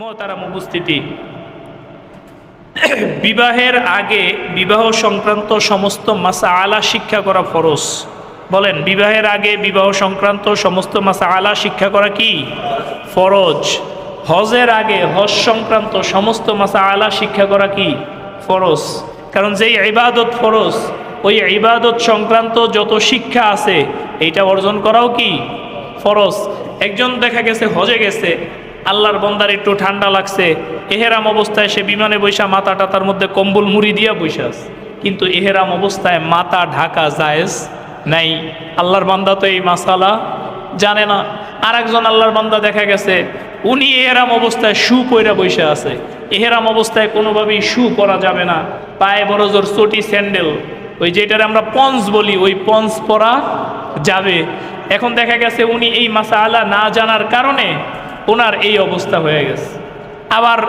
মোহতারাম উপস্থিতি, বিবাহের আগে বিবাহ সংক্রান্ত সমস্ত মাসআলা শিক্ষা করা ফরজ। বলেন, বিবাহের আগে বিবাহ সংক্রান্ত সমস্ত মাসআলা শিক্ষা করা কি ফরজ? হজের আগে হজ সংক্রান্ত সমস্ত মাসআলা শিক্ষা করা কি ফরজ? কারণ যেই ইবাদত ফরজ, ওই ইবাদত সংক্রান্ত যত শিক্ষা আছে এইটা অর্জন করাও কি ফরজ। একজন দেখা গেছে হজে গেছে, আল্লাহর বন্দার একটু ঠান্ডা লাগছে, এহেরাম অবস্থায় সে বিমানে বৈশা মাথাটা তার মধ্যে কম্বল মুড়ি দিয়া বৈশা আছে, কিন্তু এহেরাম অবস্থায় মাথা ঢাকা জায়েজ নাই। আল্লাহর বান্দা তো এই মাসালা জানে না। আর একজন আল্লাহর বান্দা দেখা গেছে উনি এহেরাম অবস্থায় শু পইরা বৈশা আছে, এহেরাম অবস্থায় কোনোভাবেই শু পরা যাবে না, পায়ে বড় জোর চটি স্যান্ডেল, ওই যেটার আমরা পঞ্চ বলি, ওই পঞ্চ পরা যাবে। এখন দেখা গেছে উনি এই মাসালা না জানার কারণে ওনার এই অবস্থা হয়ে গেছে। আবার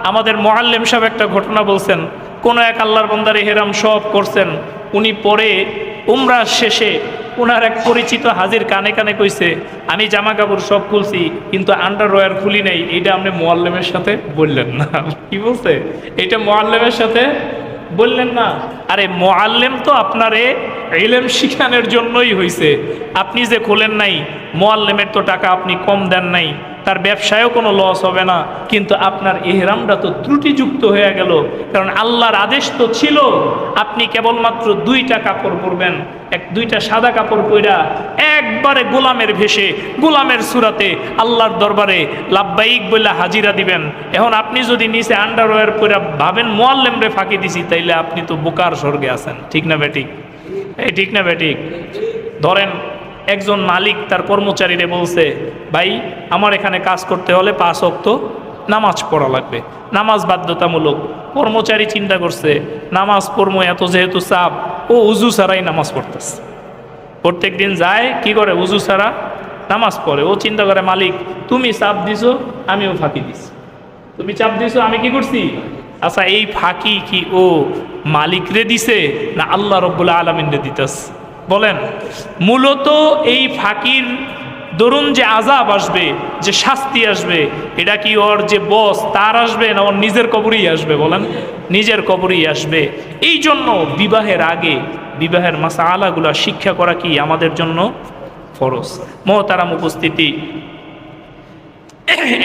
আমাদের মুআল্লিম সাহেব একটা ঘটনা বলছেন, কোনো এক আল্লাহর বান্দার ইহরাম সব করছেন, উনি পরে উমরা শেষে ওনার এক পরিচিত হাজির কানে কানে কইছে, আমি জামা কাপড় সব খুলছি কিন্তু আন্ডারওয়্যার খুলি নাই। এইটা আপনি মুআল্লিমের সাথে বললেন না। কি বলছে? এটা মুআল্লিমের সাথে বললেন না। আরে মুআল্লিম তো আপনারে ইলম শিখানোর জন্যই হইছে, আপনি যে খোলেন নাই, মুআল্লিমের তো টাকা আপনি কম দেন নাই, তার ব্যবসায়ও কোনো লস হবে না, কিন্তু আপনার ইহরামটা তো ত্রুটিযুক্ত হয়ে গেল। কারণ আল্লাহর আদেশ তো ছিল আপনি কেবলমাত্র দুইটা কাপড় পরবেন, দুইটা সাদা কাপড় পইরা একবারে গোলামের ভেষে গোলামের সুরাতে আল্লাহর দরবারে লাব্বাইক বলে হাজিরা দিবেন। এখন আপনি যদি নিচে আন্ডারওয়্যার পইরা ভাবেন মুআল্লিমরে ফাঁকি দিছি, তাইলে আপনি তো বোকার স্বর্গে আছেন। ঠিক না বেঠিক? এই ঠিক না বেঠিক? ধরেন একজন মালিক তার কর্মচারীরে বলছে, ভাই আমার এখানে কাজ করতে হলে 5 ওয়াক্ত নামাজ পড়া লাগবে, নামাজ বাধ্যতামূলক। কর্মচারী চিন্তা করছে নামাজ পড়বো, এত যেহেতু চাপ, ও উজু ছাড়াই নামাজ পড়তেছে। প্রত্যেক দিন যায় কি করে, উজু ছাড়া নামাজ পড়ে। ও চিন্তা করে, মালিক তুমি চাপ দিছো, আমিও ফাঁকি দিছি। তুমি চাপ দিছো, আমি কি করছি? আচ্ছা, এই ফাঁকি কি ও মালিকরে দিছে না আল্লাহ রব্বুল আলামিনরে দিতেছে? বলেন, মূলত এই ফাঁকির দরুন যে আযাব আসবে, যে শাস্তি আসবে, এটা কি ওর যে বস তার আসবে না ওর নিজের কবরেই আসবে? বলেন, নিজের কবরেই আসবে। এই জন্য বিবাহের আগে বিবাহের মাসআলাগুলা শিক্ষা করা কি আমাদের জন্য ফরজ। মুহতারাম উপস্থিতি,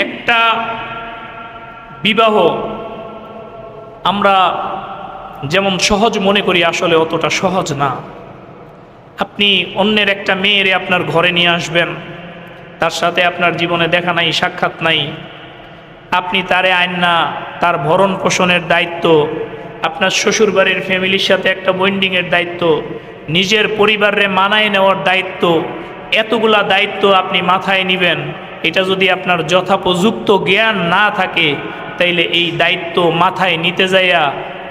একটা বিবাহ আমরা যেমন সহজ মনে করি, আসলে অতটা সহজ না। আপনি অন্যের একটা মেয়েরে আপনার ঘরে নিয়ে আসবেন, তার সাথে আপনার জীবনে দেখা নাই, সাক্ষাৎ নাই, আপনি তারে আইনা তার ভরণ পোষণের দায়িত্ব, আপনার শ্বশুরবাড়ির ফ্যামিলির সাথে একটা বন্ডিংয়ের দায়িত্ব, নিজের পরিবারে মানায় নেওয়ার দায়িত্ব, এতগুলা দায়িত্ব আপনি মাথায় নেবেন। এটা যদি আপনার যথোপযুক্ত জ্ঞান না থাকে, তাইলে এই দায়িত্ব মাথায় নিতে যাইয়া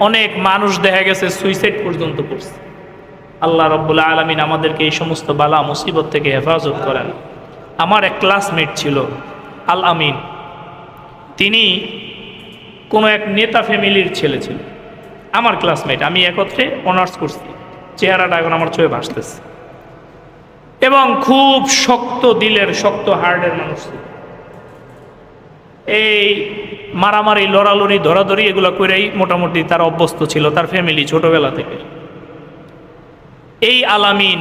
অনেক মানুষ দেখা গেছে সুইসাইড পর্যন্ত করছে। আল্লাহ রব্বুল আলামিন আমাদেরকে এই সমস্ত বালা মুসিবত থেকে হেফাজত করেন। আমার এক ক্লাসমেট ছিল আল আমিন, তিনি কোনো এক নেতা ফ্যামিলির ছেলে ছিল, আমার ক্লাসমেট। আমি একত্রে অনার্স করছি, চেহারাটা এখন আমার চোখে ভাসতেছে, এবং খুব শক্ত দিলের, শক্ত হার্টের মানুষ ছিল। এই মারামারি, লড়ালড়ি, ধরাধরি এগুলো করেই মোটামুটি তার অভ্যস্ত ছিল, তার ফ্যামিলি ছোটবেলা থেকে। এই আলামিন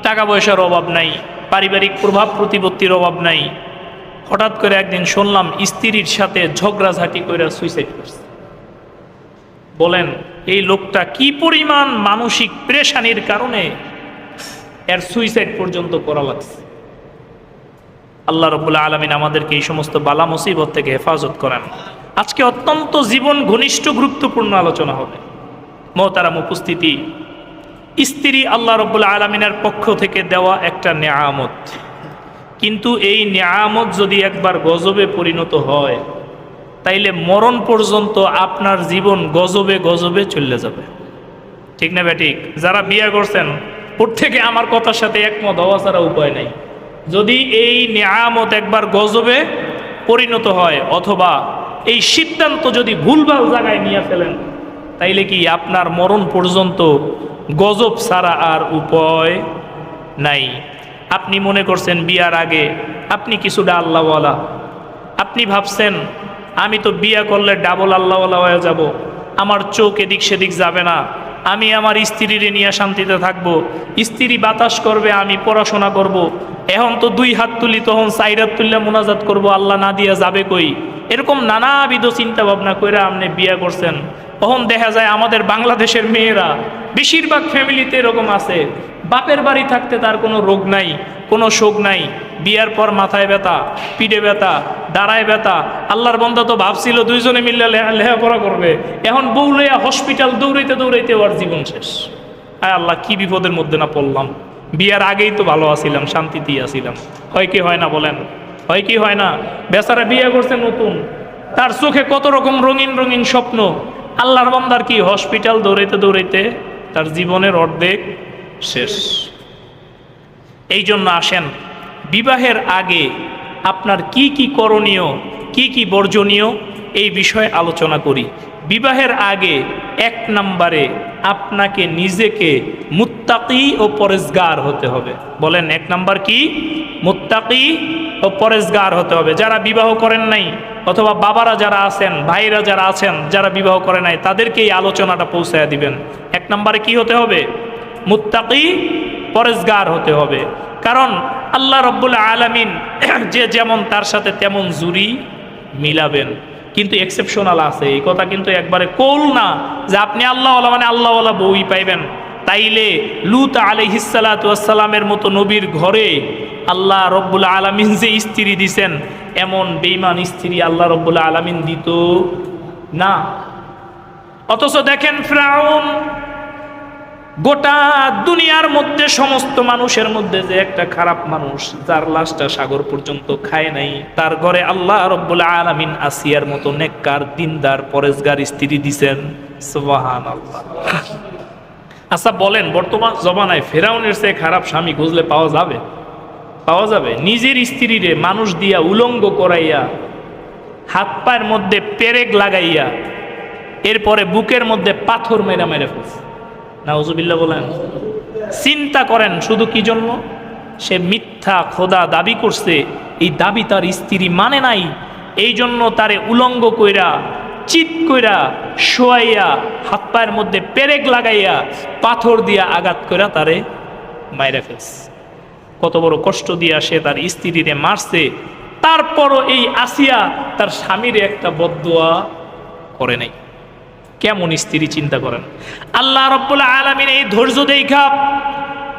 টাকা পয়সার অভাব নাই, পারিবারিক প্রভাব প্রতিপত্তির অভাব নাই। হঠাৎ করে একদিন শুনলাম স্ত্রীর সাথে ঝগড়াঝাটি করে সুইসাইড করছে। বলেন, এই লোকটা কি পরিমাণ মানসিক পেরেশানির কারণে এর সুইসাইড পর্যন্ত করা লাগছে। আল্লাহ রাব্বুল আলামিন আমাদেরকে এই সমস্ত বালা মুসিবত থেকে হেফাজত করেন। আজকে অত্যন্ত জীবন ঘনিষ্ঠ গুরুত্বপূর্ণ আলোচনা হবে। মুহতারাম উপস্থিতি, স্ত্রী আল্লাহ রাব্বুল আলামিনের পক্ষ থেকে দেওয়া একটা নেয়ামত, কিন্তু এই নেয়ামত যদি একবার গজবে পরিণত হয়, তাইলে মরণ পর্যন্ত আপনার জীবন গজবে গজবে চলে যাবে। ঠিক না বেঠিক? যারা বিয়ে করছেন প্রত্যেকে আমার কথার সাথে একমত হওয়া ছাড়া উপায় নাই। যদি এই নেয়ামত একবার গজবে পরিণত হয়, অথবা এই সিদ্ধান্ত যদি ভুলভাল জায়গায় নিয়ে ফেলেন, তাইলে কি আপনার মরণ পর্যন্ত গজব ছাড়া আর উপায় নাই। আপনি মনে করছেন বিয়ার আগে আপনি কিছুটা আল্লাহওয়ালা, আপনি ভাবছেন আমি তো বিয়ে করলে ডাবল আল্লাহওয়ালা হয়ে যাব, আমার চোখ এদিক সেদিক যাবে না, আমি আমার স্ত্রীরে নিয়ে শান্তিতে থাকবো, স্ত্রী বাতাস করবে, আমি পড়াশোনা করব। এখন তো 2 হাত তুলি, তখন 4 হাত তুললে মোনাজাত করব, আল্লাহ না দিয়া যাবে কই? এরকম নানাবিধ চিন্তা ভাবনা করে আপনি বিয়ে করছেন। তখন দেখা যায় আমাদের বাংলাদেশের মেয়েরা বেশিরভাগ ফ্যামিলিতে এরকম আছে, বাপের বাড়ি থাকতে তার কোনো রোগ নাই, কোনো শোক নাই, বিয়ার পর মাথায় ব্যথা, পিঠে ব্যথা, দাঁড়ায় ব্যথা। আল্লাহর বান্দা তো ভাবছিল 2 জনে মিললে লেখাপড়া করবে, এখন বউ লইয়া হসপিটাল দৌড়াইতে দৌড়াইতে ওর জীবন শেষ। আয় আল্লাহ, কি বিপদের মধ্যে না পড়লাম। বিয়ার আগেই তো ভালো আছিলাম, শান্তিতেই আছিলাম। হয় কি হয় না বলেন? হয় কি হয় না? বেচারা বিয়ে করছে নতুন, তার চোখে কত রকম রঙিন রঙিন স্বপ্ন। আল্লাহর বান্দার কি হসপিটাল দৌড়াইতে দৌড়াইতে তার জীবনের অর্ধেক শেষ। এই জন্য আসেন, বিবাহের আগে আপনার কি কি করণীয়, কি কি বর্জনীয়, এই বিষয়ে আলোচনা করি। বিবাহের আগে 1 নম্বরে আপনাকে নিজেকে মুত্তাকি ও পরেজগার হতে হবে। বলেন 1 নম্বর কি? মুত্তাকি ও পরেজগার হতে হবে। যারা বিবাহ করেন নাই, অথবা বাবারা যারা আছেন, ভাইরা যারা আছেন, যারা বিবাহ করে নাই, তাদেরকে এই আলোচনাটা পৌঁছায় দিবেন। 1 নম্বরে কি হতে হবে? মুত্তাকি, পরেজগার হতে হবে। কারণ আল্লাহ রাব্বুল আলামিন যে যেমন তার সাথে তেমন জুরি মিলাবেন, কিন্তু এক্সেপশনাল আছে। এই কথা কিন্তু একবারে কৌল না যে আপনি আল্লাহওয়ালা মানে আল্লাহওয়ালা বউই পাইবেন। তাইলে লূত আলাইহিস সালাতু ওয়াস সালামের মতো নবীর ঘরে আল্লাহ রাব্বুল আলামিন যে স্ত্রী দিছেন, এমন বেঈমান স্ত্রী আল্লাহ রাব্বুল আলামিন দিত না। অথচ দেখেন ফিরআউন গোটা দুনিয়ার মধ্যে সমস্ত মানুষের মধ্যে যে একটা খারাপ মানুষ, যার লাশটা সাগর পর্যন্ত খায় নাই, তার ঘরে আল্লাহ রাব্বুল আলামিন আসিয়ার মতো নেককার, দিনদার, পরেজগার স্ত্রী দিছেন। সুবহানাল্লাহ। আচ্ছা বলেন, বর্তমান জমানায় ফিরআউনের চেয়ে খারাপ স্বামী খুঁজলে পাওয়া যাবে? পাওয়া যাবে? নিজের স্ত্রীরে মানুষ দিয়া উলঙ্গ করাইয়া, হাত পায়ের মধ্যে পেরেক লাগাইয়া, এরপরে বুকের মধ্যে পাথর মেরা মেরে ফেলছে। নাউজুবিল্লাহ বলেন। চিন্তা করেন শুধু কি জন্য? সে মিথ্যা খোদা দাবি করছে, এই দাবি তার স্ত্রী মানে নাই, এই জন্য তারে উলঙ্গ কইরা, চিৎ কইরা, শোয়াইয়া, হাত পায়ের মধ্যে পেরেক লাগাইয়া, পাথর দিয়া আঘাত কইরা তারে মাইরা ফেলছে। কত বড় কষ্ট দিয়া সে তার স্ত্রীরে মারছে, তারপরও এই আসিয়া তার স্বামীর একটা বদদুয়া করে নাই। কেমন স্ত্রী চিন্তা করেন। আল্লাহ রাব্বুল আলামিন এই ধৈর্য দেখা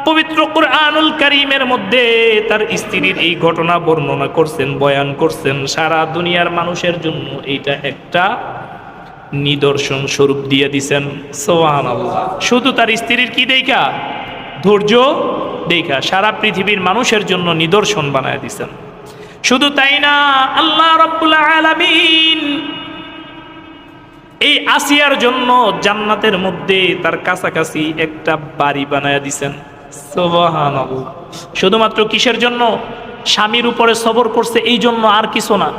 পবিত্র কুরআনুল কারীমের মধ্যে তার স্ত্রীর এই ঘটনা বর্ণনা করছেন, বয়ান করছেন। সারা দুনিয়ার মানুষের জন্য এইটা একটা নিদর্শন স্বরূপ দিয়ে দিছেন। সুবহানাল্লাহ। শুধু তার স্ত্রীর কি দেখা? ধৈর্য দেখা সারা পৃথিবীর মানুষের জন্য নিদর্শন বানায় দিছেন। শুধু তাই না, আল্লাহ রাব্বুল আলামিন এই আসিয়ার জন্য জান্নাতের মধ্যে তার কাছাকাছি একটা বাড়ি বানায় দিছেন। সুবহানাল্লাহ। শুধুমাত্র কিসের জন্য? স্বামীর উপরে সবর করছে এই জন্য, আর কিছু না।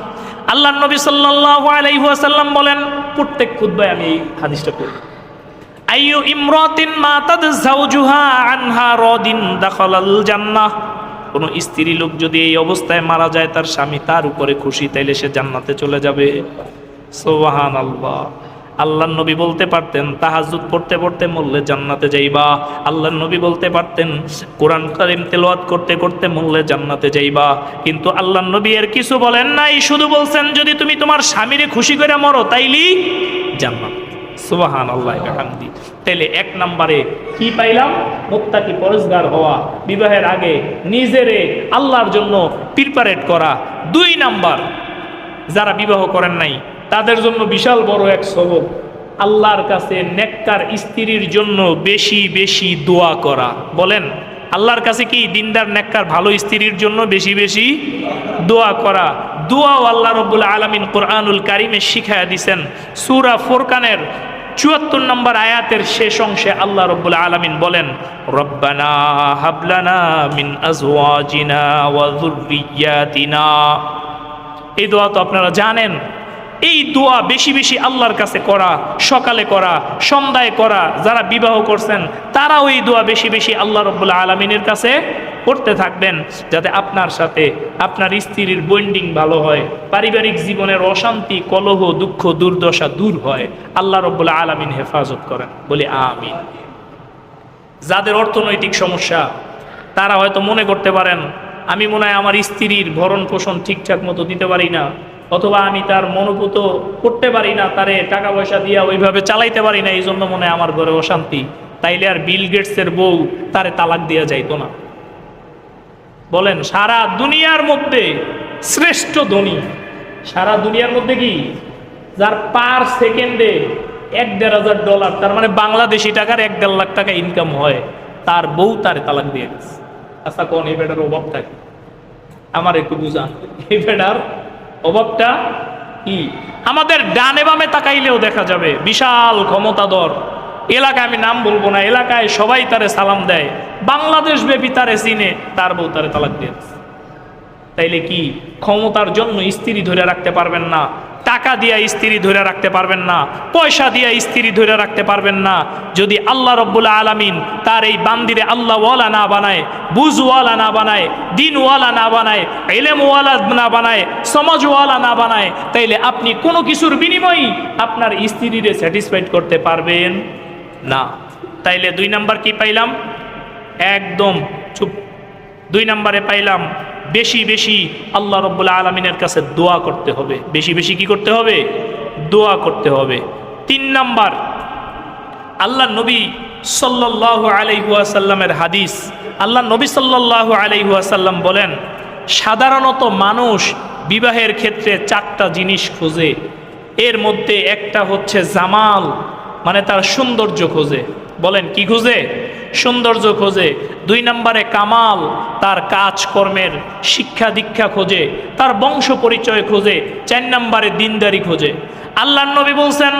আল্লাহর নবী সাল্লাল্লাহু আলাইহি ওয়াসাল্লাম বলেন, প্রত্যেক খুতবায় আমি এই হাদিসটা পড়ি, আইয়ু ইমরাতিন মাতাদ যাওজুহা আনহা রাদিন দাখালাল জান্নাহ। কোন স্ত্রী লোক যদি এই অবস্থায় মারা যায়, তার স্বামী তার উপরে খুশি, তাইলে সে জান্নাতে চলে যাবে। সুবহানাল্লাহ। আল্লাহর নবী বলতে পারতেন তাহাজ্জুদ পড়তে পড়তে মরলে জান্নাতে যাইবা। আল্লাহর নবী বলতে পারতেন কোরআন কারীম তেলাওয়াত করতে করতে মরলে জান্নাতে যাইবা। কিন্তু আল্লাহর নবী এর কিছু বলেন নাই, শুধু বলছেন যদি তুমি তোমার স্বামীরে খুশি করে মরো তাইলি জান্নাত। সুবহানাল্লাহ বিহামদি। তাইলে 1 নম্বরে কি পাইলাম? মুত্তাকি, পরেজগার হওয়া, বিবাহের আগে নিজেরে আল্লাহর জন্য প্রিপারেট করা। 2 নাম্বার, যারা বিবাহ করেন নাই তাদের জন্য বিশাল বড় এক সবক, আল্লাহর কাছে নেককার স্ত্রীর জন্য বেশি বেশি দোয়া করা। বলেন আল্লাহর কাছে কি? দিনদার নেককার ভালো স্ত্রীর জন্য বেশি বেশি দোয়া করা। দোয়াও আল্লাহ রাব্বুল আলামিন কুরআনুল কারীমে শিখায়া দিয়েছেন। সূরা ফুরকানের 74 নম্বর আয়াতের শেষ অংশে আল্লাহ রাব্বুল আলামিন বলেন, রব্বানা হাবলানা মিন আজওয়াজিনা ওয়া যুররিয়াতিনা। এই দোয়া তো আপনারা জানেন। এই দোয়া বেশি বেশি আল্লাহর কাছে করা, সকালে করা, সন্ধ্যায় করা। যারা বিবাহ করছেন তারাও এই দোয়া বেশি বেশি আল্লাহ রাব্বুল আলামিনের কাছে করতে থাকবেন, যাতে আপনার সাথে আপনার স্ত্রীর বন্ডিং ভালো হয়, পারিবারিক জীবনের অশান্তি, কলহ, দুঃখ, দুর্দশা দূর হয়। আল্লাহ রাব্বুল আলামিন হেফাজত করেন, বলি আমিন। যাদের অর্থনৈতিক সমস্যা তারা হয়তো মনে করতে পারেন আমি মনে হয় আমার স্ত্রীর ভরণ পোষণ ঠিকঠাক মতো দিতে পারি না, অথবা আমি তার মনোপুত করতে পারি না, তারে টাকা পয়সা দিয়া ওইভাবে চালাইতে পারি না, এই জন্য মনে হয় আমার ঘরে অশান্তি। তাইলে আর বিল গেটসের বউ তারে তালাক দেওয়া যাইতো না? বলেন, সারা দুনিয়ার মধ্যে শ্রেষ্ঠ ধনী, সারা দুনিয়ার মধ্যে কি, যার পার সেকেন্ডে $1,500, তার মানে বাংলাদেশি টাকার 1.5 লাখ টাকা ইনকাম হয়, তার বউ তারে তালাক দিয়ে গেছে। আচ্ছা কোন এই বেটার অভাব থাকে? আমার একটু বুঝান, এই বেটার অভাবটা কি? আমাদের ডানে বামে তাকাইলেও দেখা যাবে বিশাল ক্ষমতাধর এলাকায়, আমি নাম বলবো না, এলাকায় সবাই তারে সালাম দেয়, বাংলাদেশ ব্যাপী তারে চিনে, তার বউ তারে তালাক দিয়ে গেছে। তাইলে কি ক্ষমতার জন্য স্ত্রী ধরে রাখতে পারবেন না, টাকা দিয়া স্ত্রী ধরে রাখতে পারবেন না, পয়সা দিয়া স্ত্রী ধরে রাখতে পারবেন না, যদি আল্লাহ রাব্বুল আলামিন তার এই বান্দিরে আল্লাহওয়ালা না বানায়, বুঝওয়ালা না বানায়, দিনওয়ালা না বানায়, ইলমওয়ালা না বানায়, সমাজওয়ালা না বানায়, তাইলে আপনি কোনো কিছুর বিনিময়ে আপনার স্ত্রীরে স্যাটিসফাইড করতে পারবেন না। তাইলে 2 নাম্বার কি পাইলাম? একদম চুপ। 2 নাম্বারে পাইলাম বেশি বেশি আল্লাহ রাব্বুল আলামিনের কাছে দোয়া করতে হবে। বেশি বেশি কি করতে হবে? দোয়া করতে হবে। 3 নাম্বার, আল্লাহ নবী সাল্লাল্লাহু আলাইহি ওয়াসাল্লামের হাদিস, আল্লাহ নবী সাল্লাল্লাহু আলাইহি ওয়াসাল্লাম বলেন, সাধারণত মানুষ বিবাহের ক্ষেত্রে 4টা জিনিস খোঁজে, এর মধ্যে একটা হচ্ছে জামাল, মানে তার সৌন্দর্য খোঁজে। বলেন কি খোঁজে? সৌন্দর্য খোঁজে। 2 নম্বরে কামাল, তার কাজকর্মের শিক্ষা দীক্ষা খোঁজে, তার বংশ পরিচয় খোঁজে। 4 নম্বরে দিনদারি খোঁজে। আল্লাহর নবী বলছেন,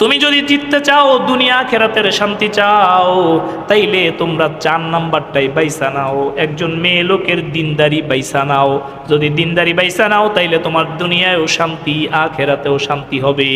তুমি যদি জিততে চাও, দুনিয়া আখিরাতের শান্তি চাও, তাইলে তোমরা 4 নাম্বারটাই বাইসা নাও, একজন মেয়ে লোকের দিনদারি বাইসা নাও। যদি দিনদারি বাইসা নাও, তাইলে তোমার দুনিয়ায়ও শান্তি, আখিরাতেও শান্তি হবে।